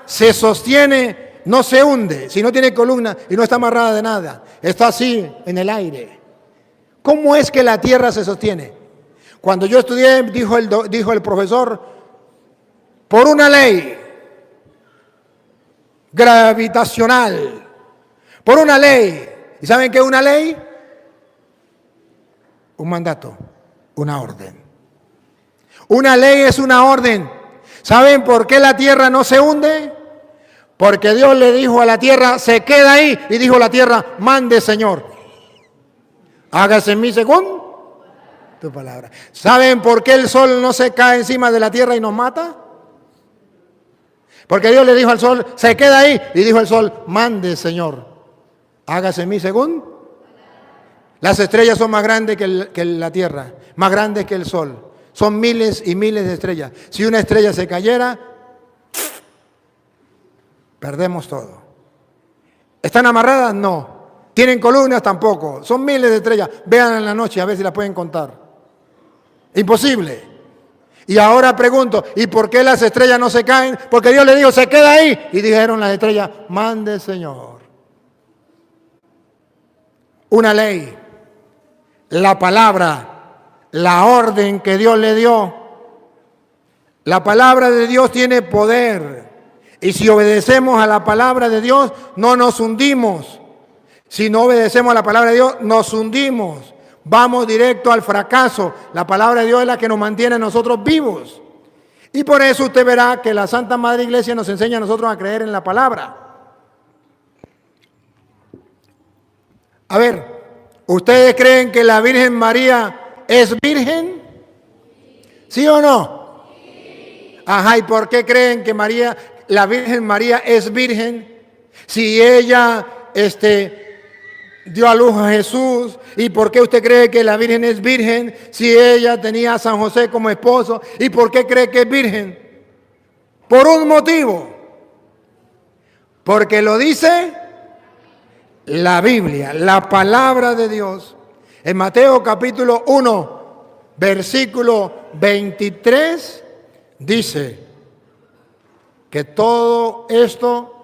se sostiene, no se hunde, si no tiene columna y no está amarrada de nada, está así en el aire. ¿Cómo es que la tierra se sostiene? Cuando yo estudié, dijo el profesor, por una ley gravitacional, por una ley. ¿Y saben qué es una ley? Un mandato, una orden. Una ley es una orden. ¿Saben por qué la tierra no se hunde? Porque Dios le dijo a la tierra, se queda ahí, y dijo la tierra, mande Señor, hágase en mí según tu palabra. ¿Saben por qué el sol no se cae encima de la tierra y nos mata? Porque Dios le dijo al sol, se queda ahí, y dijo el sol, mande Señor, hágase en mí según. Las estrellas son más grandes que la tierra, más grandes que el sol. Son miles y miles de estrellas. Si una estrella se cayera, perdemos todo. ¿Están amarradas? No. ¿Tienen columnas? Tampoco. Son miles de estrellas. Vean en la noche a ver si las pueden contar. Imposible. Y ahora pregunto, ¿y por qué las estrellas no se caen? Porque Dios le dijo, se queda ahí. Y dijeron las estrellas, mande Señor. Una ley, la palabra, la orden que Dios le dio. La palabra de Dios tiene poder. Y si obedecemos a la palabra de Dios, no nos hundimos. Si no obedecemos a la palabra de Dios, nos hundimos. Vamos directo al fracaso. La palabra de Dios es la que nos mantiene a nosotros vivos. Y por eso usted verá que la Santa Madre Iglesia nos enseña a nosotros a creer en la palabra. A ver, ¿ustedes creen que la Virgen María es virgen? ¿Sí o no? Ajá, ¿y por qué creen que la Virgen María es virgen? Si ella dio a luz a Jesús. ¿Y por qué usted cree que la Virgen es virgen si ella tenía a San José como esposo? ¿Y por qué cree que es virgen? Por un motivo. Porque lo dice la Biblia, la palabra de Dios. En Mateo capítulo 1, versículo 23, dice que todo esto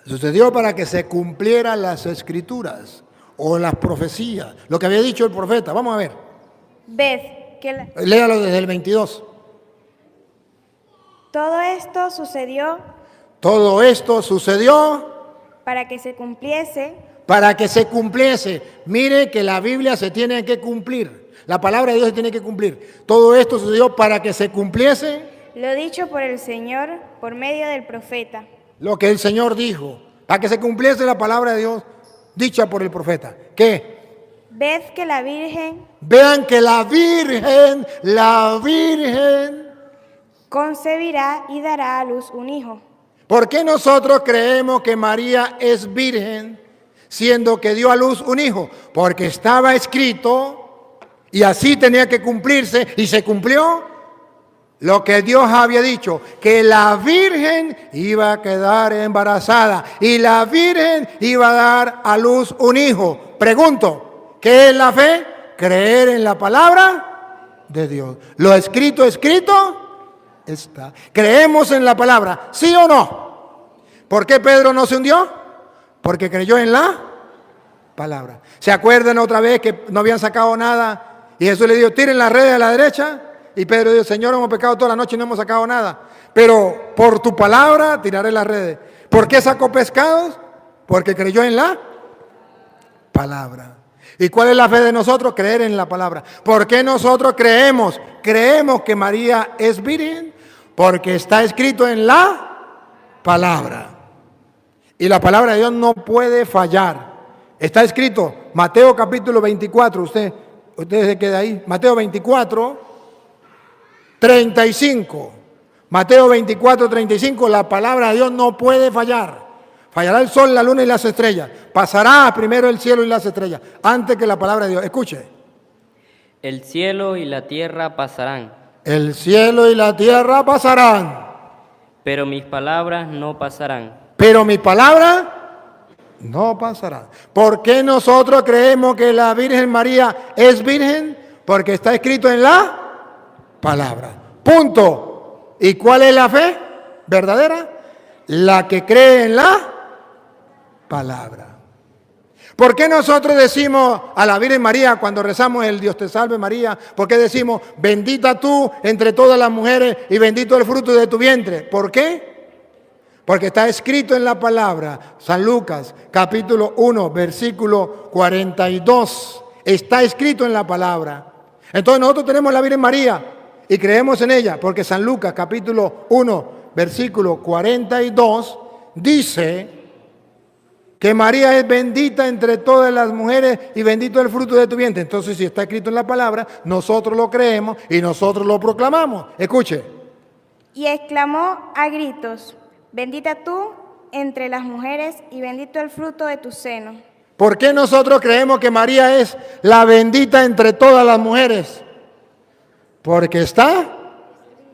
sucedió para que se cumplieran las escrituras o las profecías, lo que había dicho el profeta. Vamos a ver. Léalo desde el 22. Todo esto sucedió. Todo esto sucedió Para que se cumpliese. Para que se cumpliese. Mire que la Biblia se tiene que cumplir. La palabra de Dios se tiene que cumplir. Todo esto sucedió para que se cumpliese Lo dicho por el Señor por medio del profeta. lo que el Señor dijo. Para que se cumpliese la palabra de Dios dicha por el profeta. ¿Qué? Ved que la Virgen Vean que la Virgen concebirá y dará a luz un hijo. ¿Por qué nosotros creemos que María es virgen siendo que dio a luz un hijo? Porque estaba escrito y así tenía que cumplirse y se cumplió lo que Dios había dicho, que la Virgen iba a quedar embarazada y la Virgen iba a dar a luz un hijo. Pregunto, ¿qué es la fe? Creer en la palabra de Dios. Lo escrito está. ¿Creemos en la palabra? ¿Sí o no? ¿Por qué Pedro no se hundió? Porque creyó en la palabra. ¿Se acuerdan otra vez que no habían sacado nada? Y Jesús le dijo, tiren las redes a la derecha. Y Pedro dijo, Señor, hemos pecado toda la noche y no hemos sacado nada. Pero por tu palabra tiraré las redes. ¿Por qué sacó pescados? Porque creyó en la palabra. ¿Y cuál es la fe de nosotros? Creer en la palabra. ¿Por qué nosotros creemos? Creemos que María es virgen porque está escrito en la palabra. Y la palabra de Dios no puede fallar. Está escrito, Mateo capítulo 24, usted se queda ahí. Mateo 24, 35. Mateo 24, 35, la palabra de Dios no puede fallar. Fallará el sol, la luna y las estrellas. Pasará primero el cielo y las estrellas, antes que la palabra de Dios. Escuche. El cielo y la tierra pasarán. El cielo y la tierra pasarán. Pero mis palabras no pasarán. Pero mi palabra no pasará. ¿Por qué nosotros creemos que la Virgen María es virgen? Porque está escrito en la palabra. Punto. ¿Y cuál es la fe? verdadera? La que cree en la palabra. ¿Por qué nosotros decimos a la Virgen María cuando rezamos el Dios te salve María? ¿Por qué decimos bendita tú entre todas las mujeres y bendito el fruto de tu vientre? ¿Por qué? Porque está escrito en la palabra, San Lucas capítulo 1 versículo 42. Está escrito en la palabra. Entonces nosotros tenemos la Virgen María y creemos en ella porque San Lucas capítulo 1 versículo 42 dice que María es bendita entre todas las mujeres y bendito el fruto de tu vientre. Entonces, si está escrito en la palabra, nosotros lo creemos y nosotros lo proclamamos. Escuche. Y exclamó a gritos, bendita tú entre las mujeres y bendito el fruto de tu seno. ¿Por qué nosotros creemos que María es la bendita entre todas las mujeres? Porque está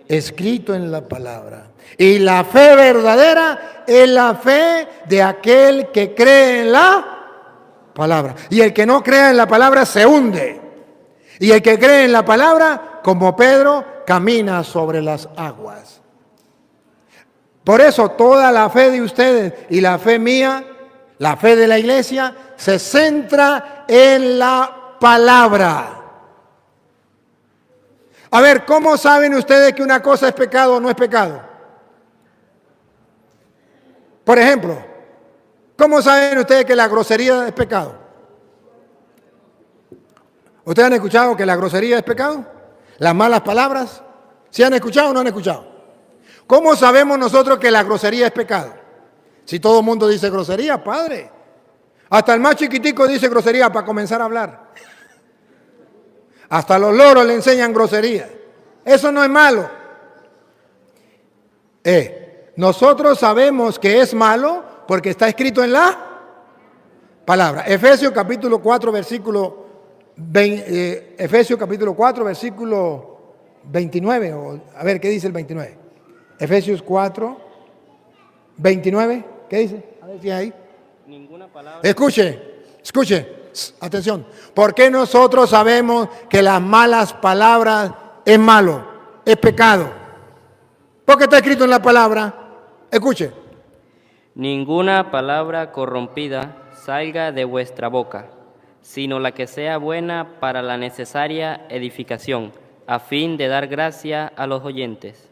escrito en la palabra. Y la fe verdadera es la fe de aquel que cree en la palabra. Y el que no crea en la palabra se hunde. Y el que cree en la palabra, como Pedro, camina sobre las aguas. Por eso toda la fe de ustedes y la fe mía, la fe de la iglesia, se centra en la palabra. A ver, ¿cómo saben ustedes que una cosa es pecado o no es pecado? Por ejemplo, ¿cómo saben ustedes que la grosería es pecado? ¿Ustedes han escuchado que la grosería es pecado? ¿Las malas palabras? ¿Sí han escuchado o no han escuchado? ¿Cómo sabemos nosotros que la grosería es pecado? Si todo el mundo dice grosería, padre. Hasta el más chiquitico dice grosería para comenzar a hablar. Hasta los loros le enseñan grosería. Eso no es malo. Nosotros sabemos que es malo porque está escrito en la palabra. Efesios capítulo 4, versículo 29. A ver, ¿qué dice el 29? Efesios 4, 29. ¿Qué dice? A ver si hay ahí. Ninguna palabra. Escuche, atención. ¿Por qué nosotros sabemos que las malas palabras es malo, es pecado? Porque está escrito en la palabra. Escuche. Ninguna palabra corrompida salga de vuestra boca, sino la que sea buena para la necesaria edificación, a fin de dar gracia a los oyentes.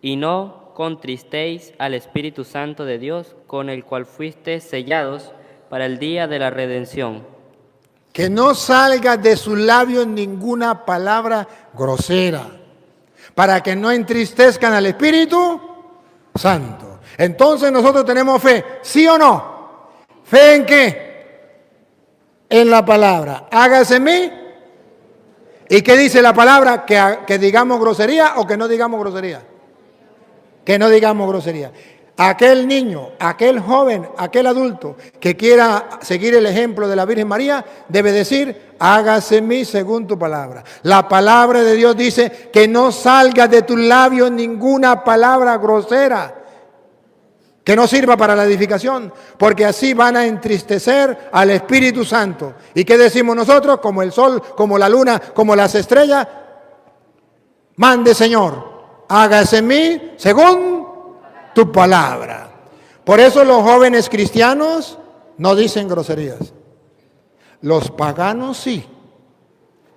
Y no contristéis al Espíritu Santo de Dios, con el cual fuisteis sellados para el día de la redención. Que no salga de sus labios ninguna palabra grosera, para que no entristezcan al Espíritu Santo. Entonces nosotros tenemos fe, ¿sí o no? ¿Fe en qué? En la palabra. Hágase en mí. ¿Y qué dice la palabra? ¿Que digamos grosería o que no digamos grosería? Que no digamos grosería. Aquel niño, aquel joven, aquel adulto que quiera seguir el ejemplo de la Virgen María, debe decir, hágase en mí según tu palabra. La palabra de Dios dice que no salga de tus labios ninguna palabra grosera que no sirva para la edificación, porque así van a entristecer al Espíritu Santo. ¿Y qué decimos nosotros? Como el sol, como la luna, como las estrellas, mande Señor, hágase en mí según tu palabra. Por eso los jóvenes cristianos no dicen groserías. Los paganos sí,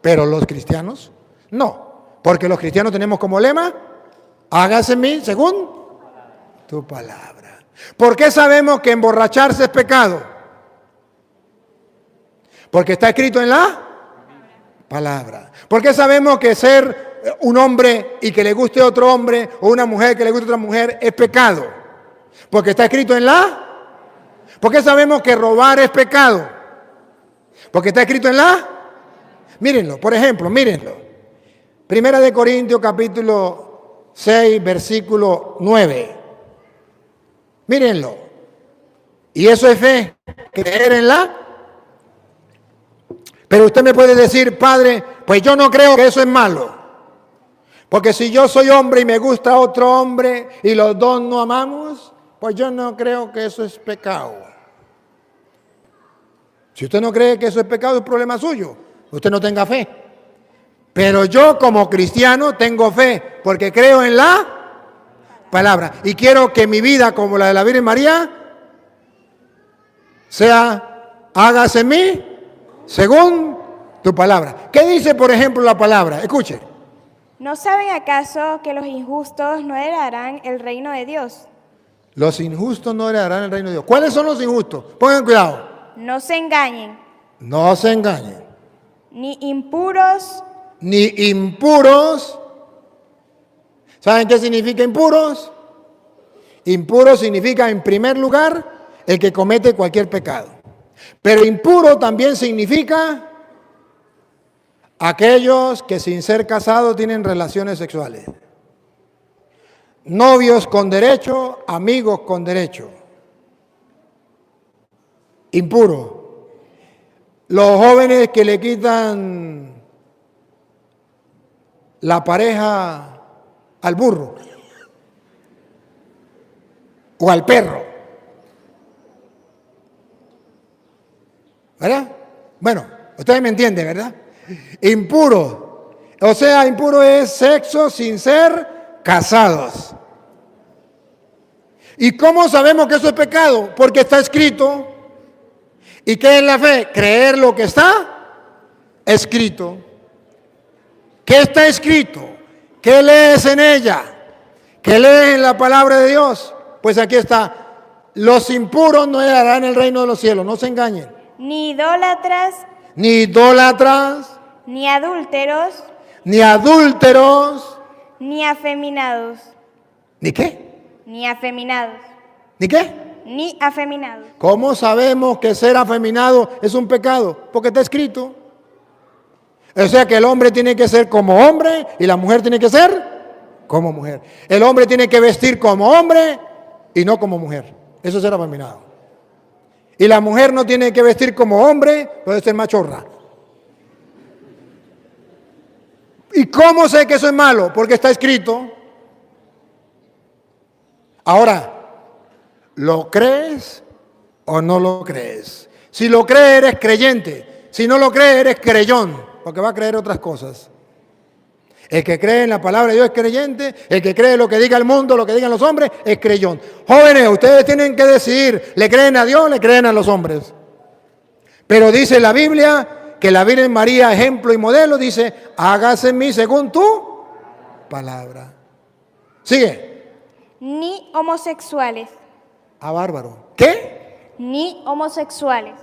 pero los cristianos no. Porque los cristianos tenemos como lema, hágase en mí según tu palabra. ¿Por qué sabemos que emborracharse es pecado? Porque está escrito en la palabra. ¿Por qué sabemos que ser un hombre y que le guste otro hombre o una mujer que le guste otra mujer es pecado? Porque está escrito en la... ¿Por qué sabemos que robar es pecado? Porque está escrito en la... Mírenlo, por ejemplo, mírenlo. Primera de Corintios capítulo 6, versículo 9. Mírenlo. Y eso es fe, creer en la... Pero usted me puede decir, padre, pues yo no creo que eso es malo. Porque si yo soy hombre y me gusta otro hombre y los dos no amamos, pues yo no creo que eso es pecado. Si usted no cree que eso es pecado, es problema suyo. Usted no tenga fe. Pero yo como cristiano tengo fe porque creo en la palabra. Y quiero que mi vida, como la de la Virgen María, sea, hágase en mí según tu palabra. ¿Qué dice, por ejemplo, la palabra? Escuche. ¿No saben acaso que los injustos no heredarán el reino de Dios? Los injustos no heredarán el reino de Dios. ¿Cuáles son los injustos? Pongan cuidado. No se engañen, No se engañen. ni impuros, Ni impuros. ¿Saben qué significa impuros? Impuro significa, en primer lugar, el que comete cualquier pecado. Pero impuro también significa aquellos que sin ser casados tienen relaciones sexuales. Novios con derecho, amigos con derecho. Impuro. Los jóvenes que le quitan la pareja al burro o al perro. ¿Verdad? Bueno, ustedes me entienden, ¿verdad? Impuro. O sea, impuro es sexo sin ser casados. ¿Y cómo sabemos que eso es pecado? Porque está escrito. ¿Y qué es la fe? Creer lo que está escrito. ¿Qué está escrito? ¿Qué lees en ella? ¿Qué lees en la palabra de Dios? Pues aquí está. Los impuros no heredarán el reino de los cielos. No se engañen. ni idólatras, Ni idólatras, ni adúlteros, ni adúlteros, ni afeminados, ¿ni qué? ni afeminados, ¿Ni qué? ni afeminados. ¿Cómo sabemos que ser afeminado es un pecado? Porque está escrito. O sea que el hombre tiene que ser como hombre y la mujer tiene que ser como mujer. El hombre tiene que vestir como hombre y no como mujer. Eso es ser afeminado. Y la mujer no tiene que vestir como hombre, puede ser machorra. ¿Y cómo sé que eso es malo? Porque está escrito. Ahora, ¿lo crees o no lo crees? Si lo crees, eres creyente. Si no lo crees, eres creyón, porque va a creer otras cosas. El que cree en la palabra de Dios es creyente. El que cree lo que diga el mundo, lo que digan los hombres, es creyón. Jóvenes, ustedes tienen que decidir, ¿le creen a Dios o le creen a los hombres? Pero dice la Biblia que la Virgen María, ejemplo y modelo, dice, hágase en mí según tu palabra. Sigue. Ni homosexuales, A bárbaro. ¿Qué? ni homosexuales,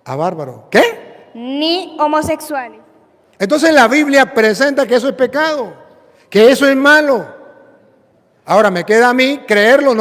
A bárbaro. ¿Qué? ni homosexuales. Entonces la Biblia presenta que eso es pecado, que eso es malo. Ahora me queda a mí creerlo, no